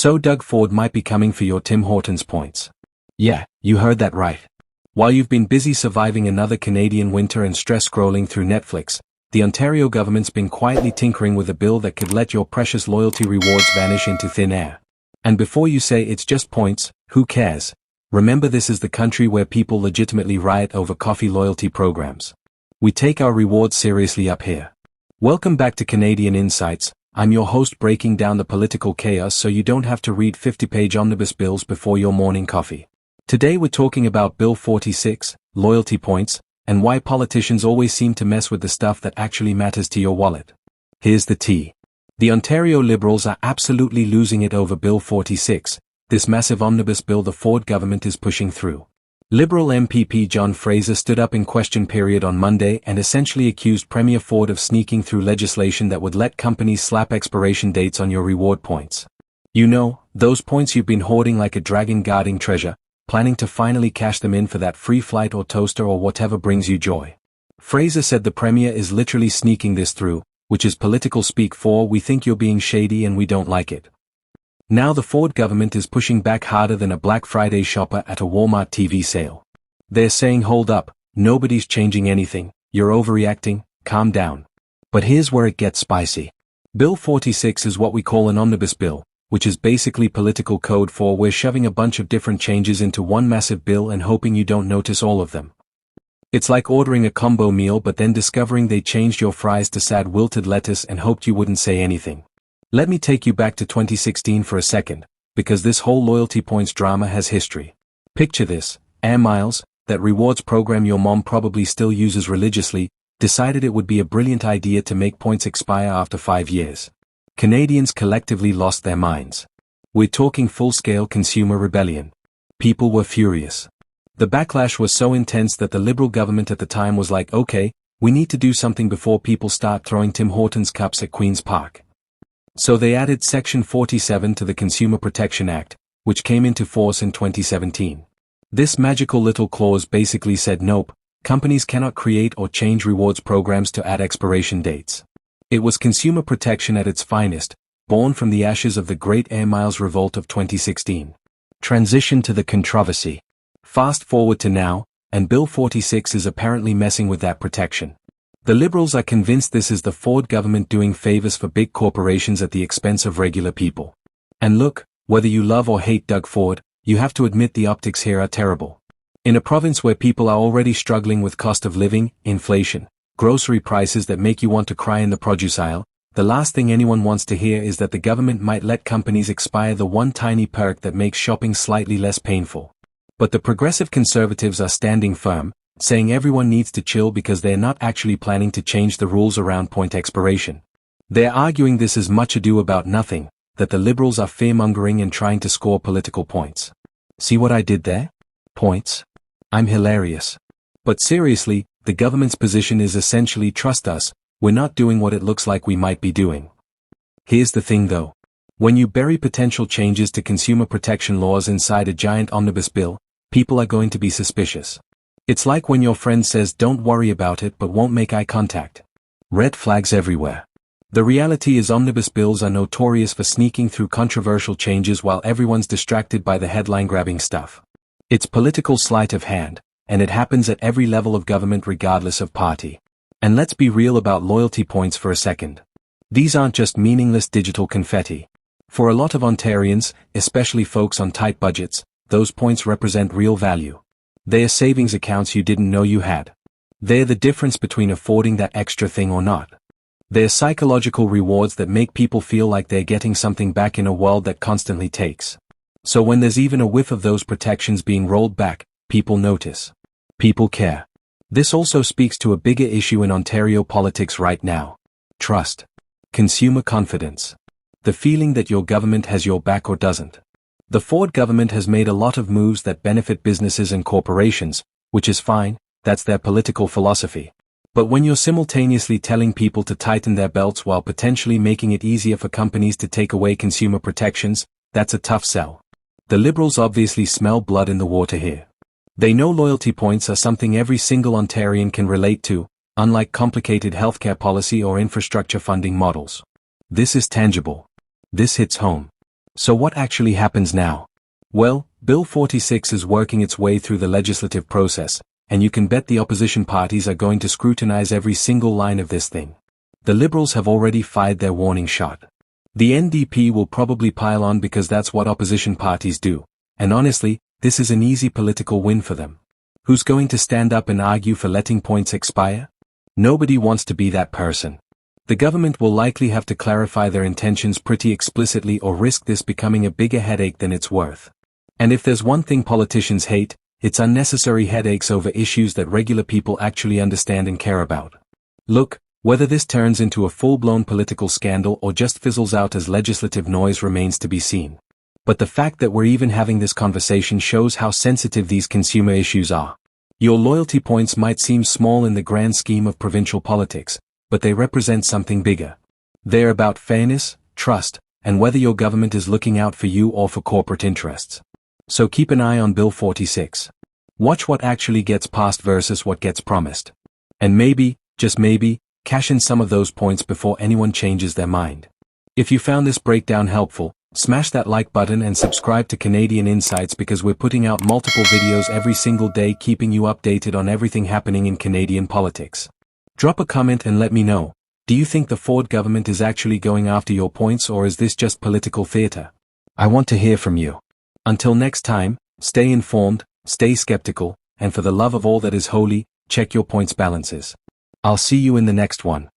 So Doug Ford might be coming for your Tim Hortons points. Yeah, you heard that right. While you've been busy surviving another Canadian winter and stress scrolling through Netflix, the Ontario government's been quietly tinkering with a bill that could let your precious loyalty rewards vanish into thin air. And before you say it's just points, who cares? Remember, this is the country where people legitimately riot over coffee loyalty programs. We take our rewards seriously up here. Welcome back to Canadian Insights. I'm your host, breaking down the political chaos so you don't have to read 50-page omnibus bills before your morning coffee. Today we're talking about Bill 46, loyalty points, and why politicians always seem to mess with the stuff that actually matters to your wallet. Here's the tea. The Ontario Liberals are absolutely losing it over Bill 46, this massive omnibus bill the Ford government is pushing through. Liberal MPP John Fraser stood up in question period on Monday and essentially accused Premier Ford of sneaking through legislation that would let companies slap expiration dates on your reward points. You know, those points you've been hoarding like a dragon guarding treasure, planning to finally cash them in for that free flight or toaster or whatever brings you joy. Fraser said the Premier is literally sneaking this through, which is political speak for "we think you're being shady and we don't like it." Now the Ford government is pushing back harder than a Black Friday shopper at a Walmart TV sale. They're saying, hold up, nobody's changing anything, you're overreacting, calm down. But here's where it gets spicy. Bill 46 is what we call an omnibus bill, which is basically political code for we're shoving a bunch of different changes into one massive bill and hoping you don't notice all of them. It's like ordering a combo meal but then discovering they changed your fries to sad wilted lettuce and hoped you wouldn't say anything. Let me take you back to 2016 for a second, because this whole loyalty points drama has history. Picture this: Air Miles, that rewards program your mom probably still uses religiously, decided it would be a brilliant idea to make points expire after 5 years. Canadians collectively lost their minds. We're talking full-scale consumer rebellion. People were furious. The backlash was so intense that the Liberal government at the time was like, okay, we need to do something before people start throwing Tim Hortons cups at Queen's Park. So they added Section 47 to the Consumer Protection Act, which came into force in 2017. This magical little clause basically said nope, companies cannot create or change rewards programs to add expiration dates. It was consumer protection at its finest, born from the ashes of the Great Air Miles revolt of 2016. Transition to the controversy. Fast forward to now, and Bill 46 is apparently messing with that protection. The Liberals are convinced this is the Ford government doing favors for big corporations at the expense of regular people. And look, whether you love or hate Doug Ford, you have to admit the optics here are terrible. In a province where people are already struggling with cost of living, inflation, grocery prices that make you want to cry in the produce aisle, the last thing anyone wants to hear is that the government might let companies expire the one tiny perk that makes shopping slightly less painful. But the progressive conservatives are standing firm, saying everyone needs to chill because they're not actually planning to change the rules around point expiration. They're arguing this is much ado about nothing, that the Liberals are fear-mongering and trying to score political points. See what I did there? Points? I'm hilarious. But seriously, the government's position is essentially trust us, we're not doing what it looks like we might be doing. Here's the thing though. When you bury potential changes to consumer protection laws inside a giant omnibus bill, people are going to be suspicious. It's like when your friend says don't worry about it but won't make eye contact. Red flags everywhere. The reality is omnibus bills are notorious for sneaking through controversial changes while everyone's distracted by the headline-grabbing stuff. It's political sleight of hand, and it happens at every level of government regardless of party. And let's be real about loyalty points for a second. These aren't just meaningless digital confetti. For a lot of Ontarians, especially folks on tight budgets, those points represent real value. They're savings accounts you didn't know you had. They're the difference between affording that extra thing or not. They're psychological rewards that make people feel like they're getting something back in a world that constantly takes. So when there's even a whiff of those protections being rolled back, people notice. People care. This also speaks to a bigger issue in Ontario politics right now. Trust. Consumer confidence. The feeling that your government has your back or doesn't. The Ford government has made a lot of moves that benefit businesses and corporations, which is fine, that's their political philosophy. But when you're simultaneously telling people to tighten their belts while potentially making it easier for companies to take away consumer protections, that's a tough sell. The Liberals obviously smell blood in the water here. They know loyalty points are something every single Ontarian can relate to, unlike complicated healthcare policy or infrastructure funding models. This is tangible. This hits home. So what actually happens now? Well, Bill 46 is working its way through the legislative process, and you can bet the opposition parties are going to scrutinize every single line of this thing. The Liberals have already fired their warning shot. The NDP will probably pile on because that's what opposition parties do, and honestly, this is an easy political win for them. Who's going to stand up and argue for letting points expire? Nobody wants to be that person. The government will likely have to clarify their intentions pretty explicitly or risk this becoming a bigger headache than it's worth. And if there's one thing politicians hate, it's unnecessary headaches over issues that regular people actually understand and care about. Look, whether this turns into a full-blown political scandal or just fizzles out as legislative noise remains to be seen. But the fact that we're even having this conversation shows how sensitive these consumer issues are. Your loyalty points might seem small in the grand scheme of provincial politics, but they represent something bigger. They're about fairness, trust, and whether your government is looking out for you or for corporate interests. So keep an eye on Bill 46. Watch what actually gets passed versus what gets promised. And maybe, just maybe, cash in some of those points before anyone changes their mind. If you found this breakdown helpful, smash that like button and subscribe to Canadian Insights because we're putting out multiple videos every single day keeping you updated on everything happening in Canadian politics. Drop a comment and let me know, do you think the Ford government is actually going after your points or is this just political theatre? I want to hear from you. Until next time, stay informed, stay skeptical, and for the love of all that is holy, check your points balances. I'll see you in the next one.